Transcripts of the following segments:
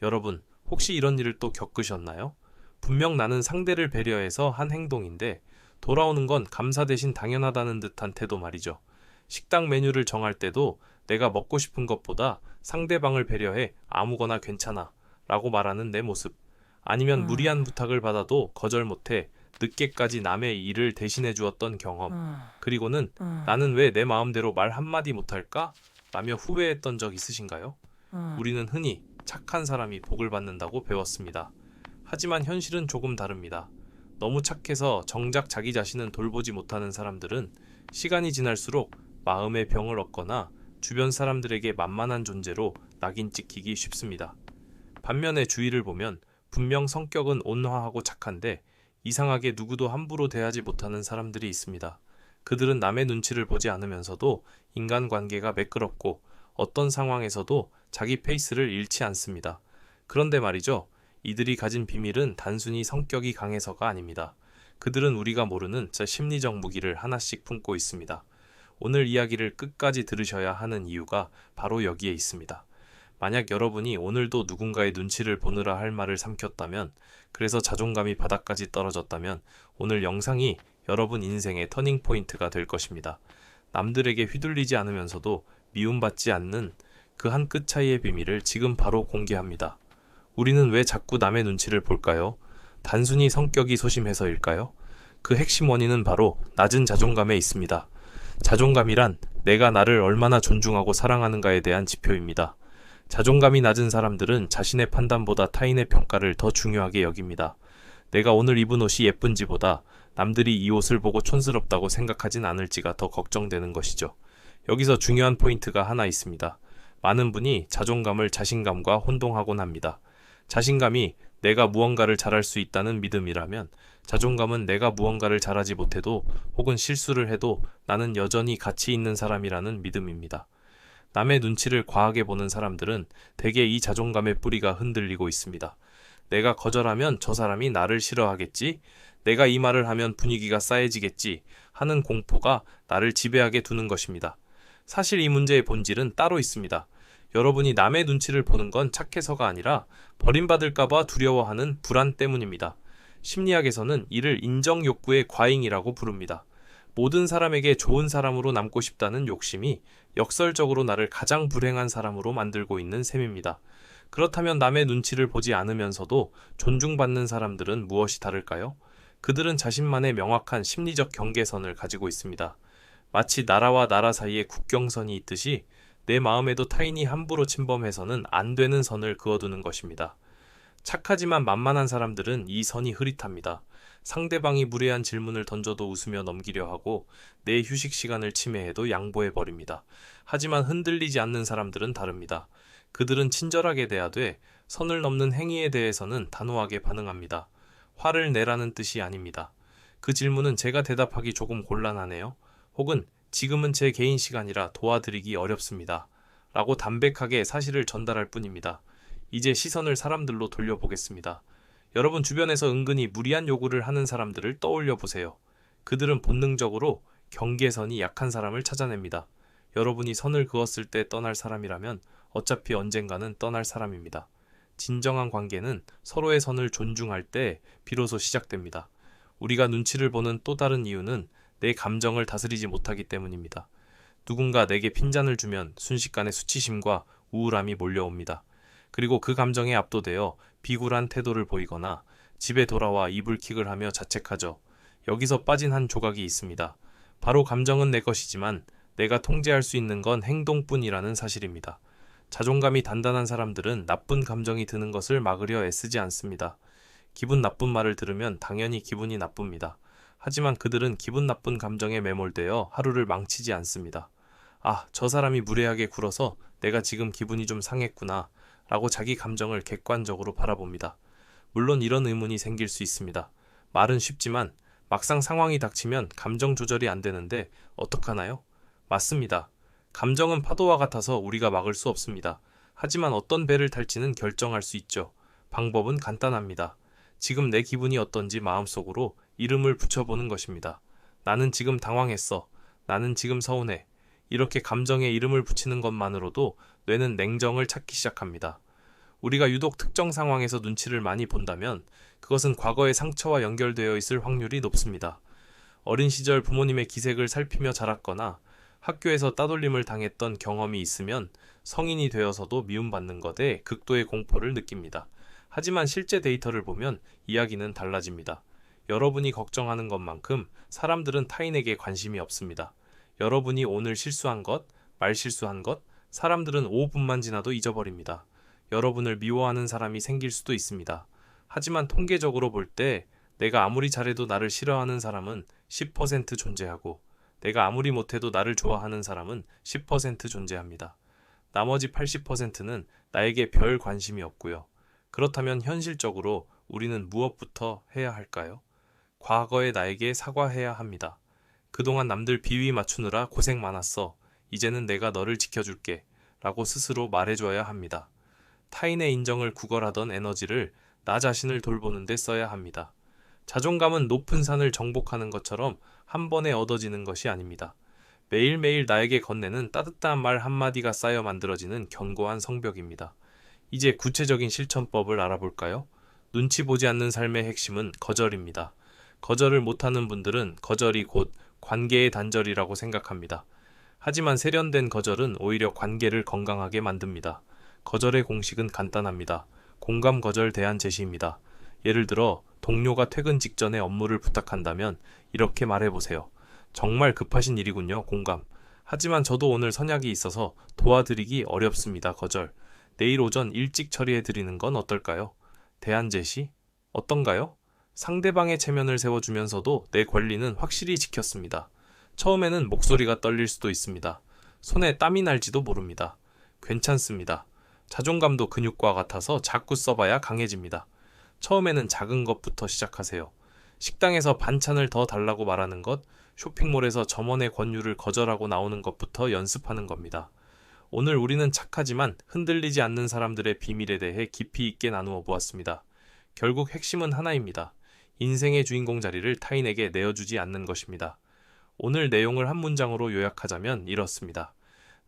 여러분, 혹시 이런 일을 또 겪으셨나요? 분명 나는 상대를 배려해서 한 행동인데 돌아오는 건 감사 대신 당연하다는 듯한 태도 말이죠. 식당 메뉴를 정할 때도 내가 먹고 싶은 것보다 상대방을 배려해 아무거나 괜찮아 라고 말하는 내 모습. 아니면 무리한 부탁을 받아도 거절 못해 늦게까지 남의 일을 대신해 주었던 경험. 그리고는 나는 왜 내 마음대로 말 한마디 못할까? 라며 후회했던 적 있으신가요? 우리는 흔히 착한 사람이 복을 받는다고 배웠습니다. 하지만 현실은 조금 다릅니다. 너무 착해서 정작 자기 자신은 돌보지 못하는 사람들은 시간이 지날수록 마음의 병을 얻거나 주변 사람들에게 만만한 존재로 낙인 찍히기 쉽습니다. 반면에 주위를 보면 분명 성격은 온화하고 착한데 이상하게 누구도 함부로 대하지 못하는 사람들이 있습니다. 그들은 남의 눈치를 보지 않으면서도 인간관계가 매끄럽고 어떤 상황에서도 자기 페이스를 잃지 않습니다. 그런데 말이죠. 이들이 가진 비밀은 단순히 성격이 강해서가 아닙니다. 그들은 우리가 모르는 심리적 무기를 하나씩 품고 있습니다. 오늘 이야기를 끝까지 들으셔야 하는 이유가 바로 여기에 있습니다. 만약 여러분이 오늘도 누군가의 눈치를 보느라 할 말을 삼켰다면, 그래서 자존감이 바닥까지 떨어졌다면 오늘 영상이 여러분 인생의 터닝포인트가 될 것입니다. 남들에게 휘둘리지 않으면서도 미움받지 않는 그 한 끗 차이의 비밀을 지금 바로 공개합니다. 우리는 왜 자꾸 남의 눈치를 볼까요? 단순히 성격이 소심해서일까요? 그 핵심 원인은 바로 낮은 자존감에 있습니다. 자존감이란 내가 나를 얼마나 존중하고 사랑하는가에 대한 지표입니다. 자존감이 낮은 사람들은 자신의 판단보다 타인의 평가를 더 중요하게 여깁니다. 내가 오늘 입은 옷이 예쁜지보다 남들이 이 옷을 보고 촌스럽다고 생각하진 않을지가 더 걱정되는 것이죠. 여기서 중요한 포인트가 하나 있습니다. 많은 분이 자존감을 자신감과 혼동하곤 합니다. 자신감이 내가 무언가를 잘할 수 있다는 믿음이라면 자존감은 내가 무언가를 잘하지 못해도 혹은 실수를 해도 나는 여전히 가치 있는 사람이라는 믿음입니다. 남의 눈치를 과하게 보는 사람들은 대개 이 자존감의 뿌리가 흔들리고 있습니다. 내가 거절하면 저 사람이 나를 싫어하겠지? 내가 이 말을 하면 분위기가 싸해지겠지? 하는 공포가 나를 지배하게 두는 것입니다. 사실 이 문제의 본질은 따로 있습니다. 여러분이 남의 눈치를 보는 건 착해서가 아니라 버림받을까봐 두려워하는 불안 때문입니다. 심리학에서는 이를 인정 욕구의 과잉이라고 부릅니다. 모든 사람에게 좋은 사람으로 남고 싶다는 욕심이 역설적으로 나를 가장 불행한 사람으로 만들고 있는 셈입니다. 그렇다면 남의 눈치를 보지 않으면서도 존중받는 사람들은 무엇이 다를까요? 그들은 자신만의 명확한 심리적 경계선을 가지고 있습니다. 마치 나라와 나라 사이에 국경선이 있듯이 내 마음에도 타인이 함부로 침범해서는 안 되는 선을 그어두는 것입니다. 착하지만 만만한 사람들은 이 선이 흐릿합니다. 상대방이 무례한 질문을 던져도 웃으며 넘기려 하고 내 휴식 시간을 침해해도 양보해버립니다. 하지만 흔들리지 않는 사람들은 다릅니다. 그들은 친절하게 대하되 선을 넘는 행위에 대해서는 단호하게 반응합니다. 화를 내라는 뜻이 아닙니다. 그 질문은 제가 대답하기 조금 곤란하네요. 혹은 지금은 제 개인 시간이라 도와드리기 어렵습니다. 라고 담백하게 사실을 전달할 뿐입니다. 이제 시선을 사람들로 돌려보겠습니다. 여러분 주변에서 은근히 무리한 요구를 하는 사람들을 떠올려 보세요. 그들은 본능적으로 경계선이 약한 사람을 찾아냅니다. 여러분이 선을 그었을 때 떠날 사람이라면 어차피 언젠가는 떠날 사람입니다. 진정한 관계는 서로의 선을 존중할 때 비로소 시작됩니다. 우리가 눈치를 보는 또 다른 이유는 내 감정을 다스리지 못하기 때문입니다. 누군가 내게 핀잔을 주면 순식간에 수치심과 우울함이 몰려옵니다. 그리고 그 감정에 압도되어 비굴한 태도를 보이거나 집에 돌아와 이불킥을 하며 자책하죠. 여기서 빠진 한 조각이 있습니다. 바로 감정은 내 것이지만 내가 통제할 수 있는 건 행동뿐이라는 사실입니다. 자존감이 단단한 사람들은 나쁜 감정이 드는 것을 막으려 애쓰지 않습니다. 기분 나쁜 말을 들으면 당연히 기분이 나쁩니다. 하지만 그들은 기분 나쁜 감정에 매몰되어 하루를 망치지 않습니다. 아, 저 사람이 무례하게 굴어서 내가 지금 기분이 좀 상했구나 라고 자기 감정을 객관적으로 바라봅니다. 물론 이런 의문이 생길 수 있습니다. 말은 쉽지만 막상 상황이 닥치면 감정 조절이 안 되는데 어떡하나요? 맞습니다. 감정은 파도와 같아서 우리가 막을 수 없습니다. 하지만 어떤 배를 탈지는 결정할 수 있죠. 방법은 간단합니다. 지금 내 기분이 어떤지 마음속으로 이름을 붙여보는 것입니다. 나는 지금 당황했어. 나는 지금 서운해. 이렇게 감정에 이름을 붙이는 것만으로도 뇌는 냉정을 찾기 시작합니다. 우리가 유독 특정 상황에서 눈치를 많이 본다면 그것은 과거의 상처와 연결되어 있을 확률이 높습니다. 어린 시절 부모님의 기색을 살피며 자랐거나 학교에서 따돌림을 당했던 경험이 있으면 성인이 되어서도 미움받는 것에 극도의 공포를 느낍니다. 하지만 실제 데이터를 보면 이야기는 달라집니다. 여러분이 걱정하는 것만큼 사람들은 타인에게 관심이 없습니다. 여러분이 오늘 실수한 것, 말실수한 것, 사람들은 5분만 지나도 잊어버립니다. 여러분을 미워하는 사람이 생길 수도 있습니다. 하지만 통계적으로 볼 때 내가 아무리 잘해도 나를 싫어하는 사람은 10% 존재하고 내가 아무리 못해도 나를 좋아하는 사람은 10% 존재합니다. 나머지 80%는 나에게 별 관심이 없고요. 그렇다면 현실적으로 우리는 무엇부터 해야 할까요? 과거의 나에게 사과해야 합니다. 그동안 남들 비위 맞추느라 고생 많았어. 이제는 내가 너를 지켜줄게. 라고 스스로 말해줘야 합니다. 타인의 인정을 구걸하던 에너지를 나 자신을 돌보는 데 써야 합니다. 자존감은 높은 산을 정복하는 것처럼 한 번에 얻어지는 것이 아닙니다. 매일매일 나에게 건네는 따뜻한 말 한마디가 쌓여 만들어지는 견고한 성벽입니다. 이제 구체적인 실천법을 알아볼까요? 눈치 보지 않는 삶의 핵심은 거절입니다. 거절을 못하는 분들은 거절이 곧 관계의 단절이라고 생각합니다. 하지만 세련된 거절은 오히려 관계를 건강하게 만듭니다. 거절의 공식은 간단합니다. 공감 거절 대안 제시입니다. 예를 들어 동료가 퇴근 직전에 업무를 부탁한다면 이렇게 말해보세요. 정말 급하신 일이군요. 공감. 하지만 저도 오늘 선약이 있어서 도와드리기 어렵습니다. 거절. 내일 오전 일찍 처리해드리는 건 어떨까요? 대안 제시? 어떤가요? 상대방의 체면을 세워주면서도 내 권리는 확실히 지켰습니다. 처음에는 목소리가 떨릴 수도 있습니다. 손에 땀이 날지도 모릅니다. 괜찮습니다. 자존감도 근육과 같아서 자꾸 써봐야 강해집니다. 처음에는 작은 것부터 시작하세요. 식당에서 반찬을 더 달라고 말하는 것, 쇼핑몰에서 점원의 권유를 거절하고 나오는 것부터 연습하는 겁니다. 오늘 우리는 착하지만 흔들리지 않는 사람들의 비밀에 대해 깊이 있게 나누어 보았습니다. 결국 핵심은 하나입니다. 인생의 주인공 자리를 타인에게 내어주지 않는 것입니다. 오늘 내용을 한 문장으로 요약하자면 이렇습니다.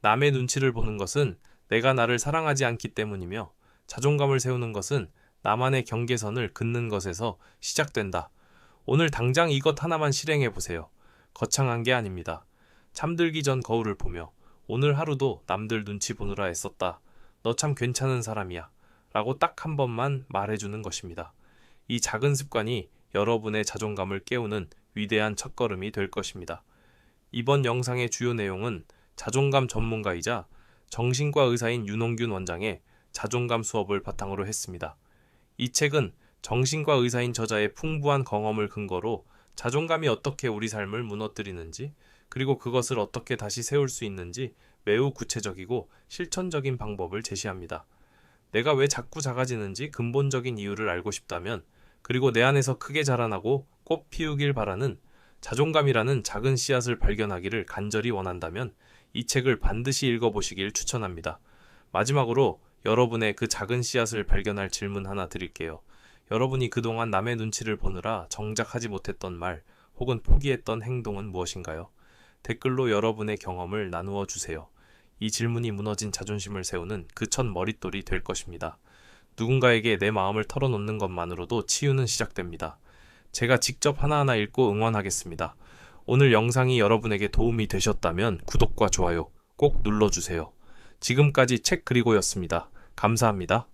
남의 눈치를 보는 것은 내가 나를 사랑하지 않기 때문이며 자존감을 세우는 것은 나만의 경계선을 긋는 것에서 시작된다. 오늘 당장 이것 하나만 실행해 보세요. 거창한 게 아닙니다. 잠들기 전 거울을 보며 오늘 하루도 남들 눈치 보느라 애썼다. 너 참 괜찮은 사람이야. 라고 딱 한 번만 말해주는 것입니다. 이 작은 습관이 여러분의 자존감을 깨우는 위대한 첫걸음이 될 것입니다. 이번 영상의 주요 내용은 자존감 전문가이자 정신과 의사인 윤홍균 원장의 자존감 수업을 바탕으로 했습니다. 이 책은 정신과 의사인 저자의 풍부한 경험을 근거로 자존감이 어떻게 우리 삶을 무너뜨리는지, 그리고 그것을 어떻게 다시 세울 수 있는지 매우 구체적이고 실천적인 방법을 제시합니다. 내가 왜 자꾸 작아지는지 근본적인 이유를 알고 싶다면, 그리고 내 안에서 크게 자라나고 꽃 피우길 바라는 자존감이라는 작은 씨앗을 발견하기를 간절히 원한다면 이 책을 반드시 읽어보시길 추천합니다. 마지막으로 여러분의 그 작은 씨앗을 발견할 질문 하나 드릴게요. 여러분이 그동안 남의 눈치를 보느라 정작 하지 못했던 말 혹은 포기했던 행동은 무엇인가요? 댓글로 여러분의 경험을 나누어 주세요. 이 질문이 무너진 자존심을 세우는 그 첫 머릿돌이 될 것입니다. 누군가에게 내 마음을 털어놓는 것만으로도 치유는 시작됩니다. 제가 직접 하나하나 읽고 응원하겠습니다. 오늘 영상이 여러분에게 도움이 되셨다면 구독과 좋아요 꼭 눌러주세요. 지금까지 책 그리고였습니다. 감사합니다.